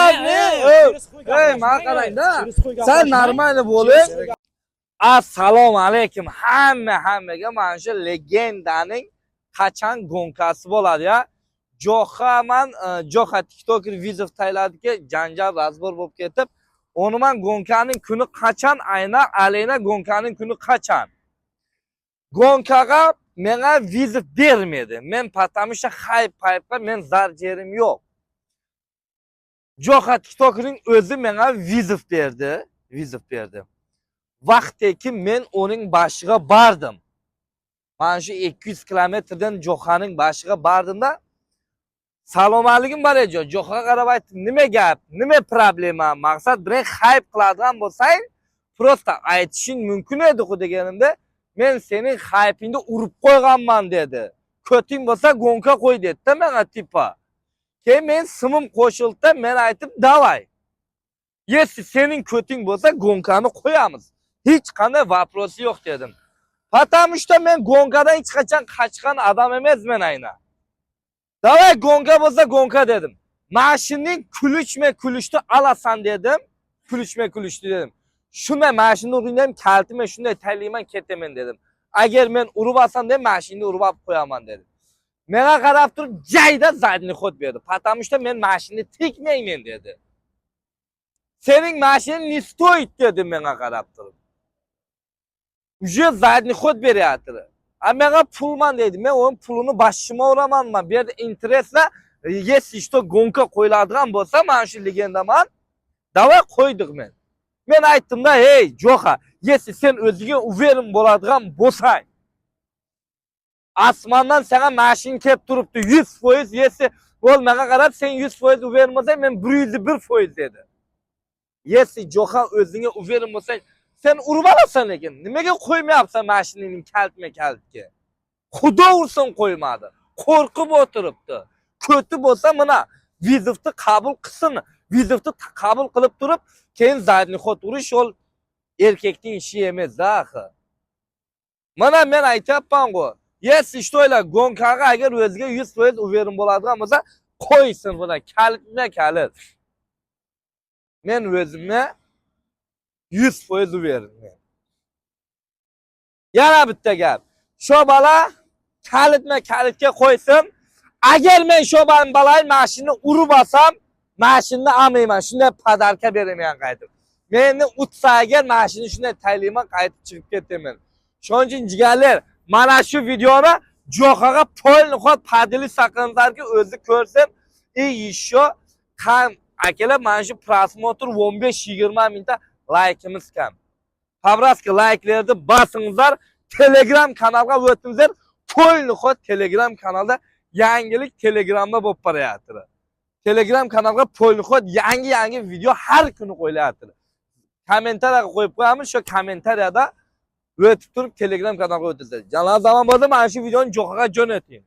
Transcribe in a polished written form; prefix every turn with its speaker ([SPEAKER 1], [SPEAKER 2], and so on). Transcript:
[SPEAKER 1] Ey, men qarang-da. Sen normal bo'ling. Assalomu alaykum. Hammaga mana shu legendaning qachon gonkasi bo'ladi ya? Joxa TikToker video tayladiki, janjal razbor bo'lib ketib, uni men gonkaning kuni qachon Aleyna gonkaning kuni qachon? Gonkaga menga video bermedi. Men patamışa hype men zarjerim yo'q. Joxa TikTokerning o'zi menga video berdi. Vaqtdagi men uning boshiga bordim. Mana shu 200 kilometrdan Joxaning boshiga bordimda, "Salom alaykum barajo, Joxaga qarab aytdim, nima gap, nima problema, maqsad bilan hype qiladigan bo'lsang, prosta aytishing mumkin edi-ku" deganimda, "Men sening hypeingni urib qo'yganman" dedi. "Ko'ting bo'lsa gonka qo'y" dedi menga tipa. Keyin men simim qo'shildi, men aytdim, "Davay. Yesi sening ko'ting bo'lsa gonkani qo'yamiz. Hech qanday vaprosi yo'q" dedim. Потому что men gonkadan hech qachon qochgan odam emasman ayna. "Davay gonka bo'lsa gonka" dedim. "Mashinning kulishni alasan" dedim. Kulishni dedim. "Shunday mashinani urindim, kaltime shunday taylayman ketaman" dedim. "Agar men urib olsam deb mashinani urib olib qo'yaman" dedim. Menga qarab turib, jayda zadni xod berdi. "Потому что men mashinani tekmayman" dedi. "Sening mashining ne stoyt" dedim menga qarab turib. Уже задний ход beryapti. Menga pulman dedi. Men onun pulini boshima uramanman. Bu yerda interesna, если что gonka qo'yiladigan bo'lsa, mana shu legendaman. Davay qo'ydik men. Men aytdim-da, "Hey, Joxa, если sen o'zingga uverim bo'ladigan bo'lsang, osmondan senga mashin kelib turibdi 100%, если bo'l menga qarab sen 100% uverim bo'lsang, men 101% dedi. Если Joxa o'zingga uverim bo'lsang, sen urib olasan lekin. Nimaga qo'ymayapsan mashinaning kaltga? Xudo ursin qo'ymadi. Qo'rqib o'tiribdi. Ko'ti bo'lsa mana vizovni qabul qilsin. Vizovni qabul qilib turib, keyin zadni xod urish ol erkakning ishi emas-da axir. Mana men aytayapman-ku. Если что-lar gonkaga agar o'ziga 100% uverim bo'ladigan bo'lsa, qo'ysin buni kalit. Men o'zimga 100% uverim. Yana bitta gap. Shu bola kalitga qo'ysin. Agar men shu balay mashinani urib olsam, mashinani olmayman. Shunday padarka beraman qaytib. Meni utsa agar mashinani shunday taylayman, qaytib chiqib ketaman. Shuning uchun jigarlar, mana shu videoni Joxaga polni xod padili saqlanlarga o'zi ko'rsin. Еще ham akalar mana shu prosmotr 15-20 mingta like'imiz kam. Fabraska like'larni bosingizlar, Telegram kanalga o'tingizlar. Polni xod Telegram kanalda yangilik Telegramda bo'lib boryapti. Telegram kanalga polni xod yangi video har kuni qo'yilyapti. Kommentariyaga qo'yib qo'yamiz, shu kommentariyada o'tib turib Telegram kanalga o'tingizlar. Janob zaman bo'lsa mana shu videoni Joxaga jo'nating.